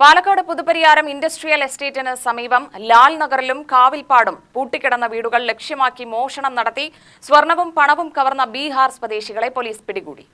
Palakkad Puthupariyaram industrial എസ്റ്റേറ്റിന് സമീപം ലാൽ നഗറിലും കാവിൽപ്പാടും പൂട്ടിക്കിടന്ന വീടുകൾ ലക്ഷ്യമാക്കി മോഷണം നടത്തി സ്വർണവും പണവും കവർന്ന ബീഹാർ സ്വദേശികളെ പോലീസ് പിടികൂടി.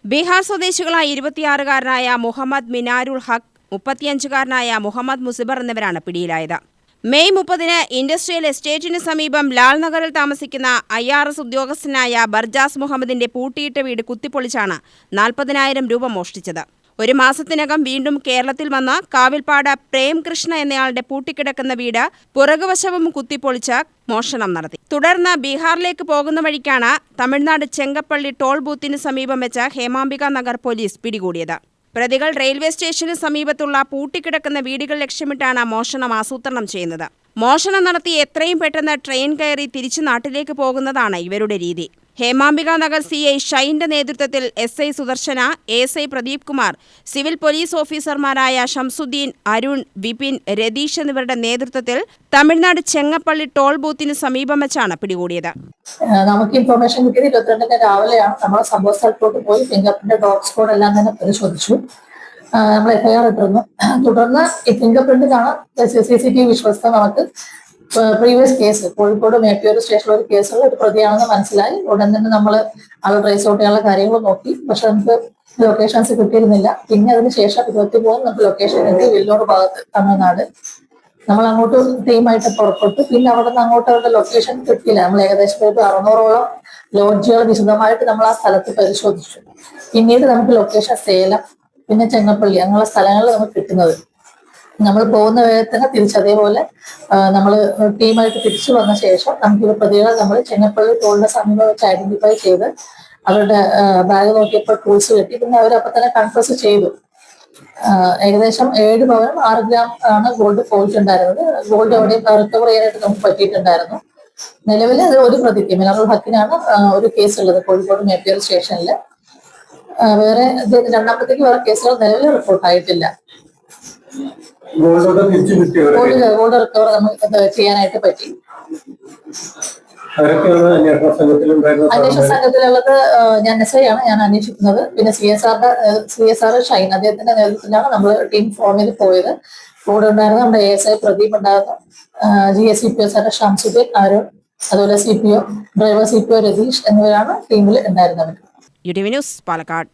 ബീഹാർ സ്വദേശികളായ 26-കാരനായ മുഹമ്മദ് മിനാരുൽ ഹഖ്, 35-കാരനായ മുഹമ്മദ് മുസിബർ എന്നിവരാണ് പിടിയിലായത്. മെയ് 30-ന് ഇൻഡസ്ട്രിയൽ എസ്റ്റേറ്റിന് സമീപം ലാൽ നഗറിൽ താമസിക്കുന്ന IRS ഉദ്യോഗസ്ഥനായ ബർജാസ് മുഹമ്മദിന്റെ പൂട്ടിയിട്ട വീട് കുത്തിപ്പൊളിച്ചാണ് 40,000 രൂപ മോഷ്ടിച്ചത്. ഒരു മാസത്തിനകം വീണ്ടും കേരളത്തിൽ വന്ന കാവിൽപ്പാട് പ്രേംകൃഷ്ണ എന്നയാളുടെ പൂട്ടിക്കിടക്കുന്ന വീട് പുറകുവശവും കുത്തിപ്പൊളിച്ച് മോഷണം നടത്തി. തുടർന്ന് ബീഹാറിലേക്ക് പോകുന്ന വഴിക്കാണ് തമിഴ്നാട് ചെങ്കപ്പള്ളി ടോൾ ബൂത്തിന് സമീപം വെച്ച് ഹേമാംബിക നഗർ പോലീസ് പിടികൂടിയത്. പ്രതികൾ റെയിൽവേ സ്റ്റേഷന് സമീപത്തുള്ള പൂട്ടിക്കിടക്കുന്ന വീടുകൾ ലക്ഷ്യമിട്ടാണ് മോഷണം ആസൂത്രണം ചെയ്യുന്നത്. മോഷണം നടത്തി എത്രയും പെട്ടെന്ന് ട്രെയിൻ കയറി തിരിച്ചു നാട്ടിലേക്ക് പോകുന്നതാണ് ഇവരുടെ രീതി. ഹേമാംബിക നഗർ CI ഷൈന്റെ നേതൃത്വത്തിൽ SI Sudarshana, ASI Pradeep Kumar, civil police ഓഫീസർമാരായ ഷംസുദ്ദീൻ, അരുൺ, വിപിൻ, രതീഷ് എന്നിവരുടെ നേതൃത്വത്തിൽ തമിഴ്നാട് ചെങ്ങപ്പള്ളി ടോൾ ബൂത്തിന് സമീപം വെച്ചാണ് പിടികൂടിയത്. നമുക്ക് ഇൻഫർമേഷൻ കിട്ടിയത് 22-ന് രാവിലെയാണ്. നമ്മൾ സംഭവ സ്ഥലത്തോട്ട് പോയി ഫിംഗർ പ്രിന്റ്, ഡോഗ് സ്ക്വാഡ് എല്ലാം തന്നെ പരിശോധിച്ചു. നമ്മൾ FIR ഇട്ടിരുന്നു. തുടർന്ന് ഈ ഫിംഗർ പ്രിന്റിലാണ് CCTV വിശ്വസ്ത നമുക്ക് പ്രീവിയസ് കേസ് കോഴിക്കോട് മേപ്പയൂർ സ്റ്റേഷനിൽ ഒരു കേസുള്ള ഒരു പ്രതിയാണെന്ന് മനസ്സിലായി. ഉടൻ തന്നെ നമ്മൾ അത് ട്രേസ് ഔട്ട് ചെയ്യാനുള്ള കാര്യങ്ങൾ നോക്കി. പക്ഷെ നമുക്ക് ലൊക്കേഷൻസ് കിട്ടിയിരുന്നില്ല. പിന്നെ അതിനുശേഷം 23 നമുക്ക് ലൊക്കേഷൻ കിട്ടി വെല്ലൂർ ഭാഗത്ത്, തമിഴ്നാട്. നമ്മൾ അങ്ങോട്ട് ടീമായിട്ട് പുറപ്പെട്ടു. പിന്നെ അവിടെ നിന്ന് അങ്ങോട്ട് അവരുടെ ലൊക്കേഷൻ കിട്ടിയില്ല. നമ്മൾ ഏകദേശം 600ഓളം ലോഡ്ജുകൾ വിശദമായിട്ട് നമ്മൾ ആ സ്ഥലത്ത് പരിശോധിച്ചു. പിന്നീട് നമുക്ക് ലൊക്കേഷൻ സേലം, പിന്നെ ചെങ്ങപ്പള്ളി അങ്ങനെയുള്ള സ്ഥലങ്ങളിൽ നമുക്ക് കിട്ടുന്നത്. നമ്മൾ പോകുന്ന വേഗത്തിന് തിരിച്ചതേപോലെ നമ്മൾ ടീമായിട്ട് തിരിച്ചു വന്ന ശേഷം നമുക്ക് പ്രതികളെ നമ്മൾ ചെങ്ങപ്പള്ളി ടോളിന്റെ സമീപം വെച്ച് ഐഡന്റിഫൈ ചെയ്ത് അവരുടെ ബാഗ് നോക്കിയപ്പോൾ ടൂൾസ് കിട്ടി. പിന്നെ അവരപ്പോൾ തന്നെ കൺഫ്യൂസ് ചെയ്തു. ഏകദേശം 7 പവനും 6 ഗ്രാം ആണ് ഗോൾഡ് പോയിട്ടുണ്ടായിരുന്നത്. ഗോൾഡ് എവിടെയും റിക്കവർ ചെയ്യാനായിട്ട് നമുക്ക് പറ്റിയിട്ടുണ്ടായിരുന്നു. നിലവിൽ അത് ഒരു പ്രതിക്ക് മിനാറുൽ ഹക്കിനാണ് ഒരു കേസ് ഉള്ളത് കോഴിക്കോട് മേപ്പയൂർ സ്റ്റേഷനിൽ. വേറെ രണ്ടാമത്തേക്ക് വേറെ കേസുകൾ നിലവിൽ റിപ്പോർട്ടായിട്ടില്ല. ഗോൾഡ് റിക്കവർ നമുക്ക് ചെയ്യാനായിട്ട് പറ്റി. അന്വേഷണ സംഘത്തിലുള്ളത് ഞാൻ SI ആണ്, ഞാൻ അന്വേഷിക്കുന്നത്. പിന്നെ CSR ഷൈൻ, അദ്ദേഹത്തിന്റെ നേതൃത്വത്തിലാണ് നമ്മൾ ടീം ഫോം ചെയ്ത് പോയത്. കൂടെ ഉണ്ടായിരുന്ന നമ്മുടെ ASI പ്രദീപ് ഉണ്ടായിരുന്നു, GSCPO ഷംസുദ്ദീൻ, അരുൺ, അതുപോലെ CPO ഡ്രൈവർ CPO രതീഷ് എന്നിവരാണ് ടീമിൽ ഉണ്ടായിരുന്നവർ. UTV news, Palakkad.